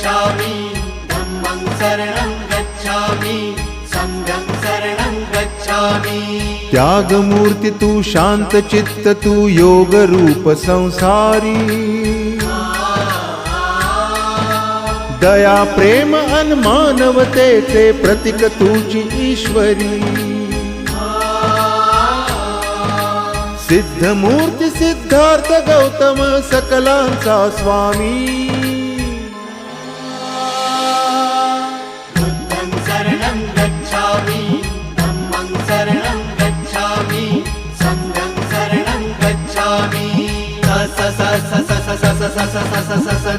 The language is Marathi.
गच्छामि धम्मं शरणं गच्छामि संघं शरणं गच्छामि। त्यागमूर्ती तू शांत चित्त तू योग रूप संसारी दया प्रेम अन मानवतेचे प्रतीक तुझी ईश्वरी सिद्धमूर्ती सिद्धार्थ गौतम सकलांचा स्वामी बुद्धं शरणं गच्छामि धम्मं शरणं गच्छामि संघं शरणं गच्छामि। स स स स स स स स स स स स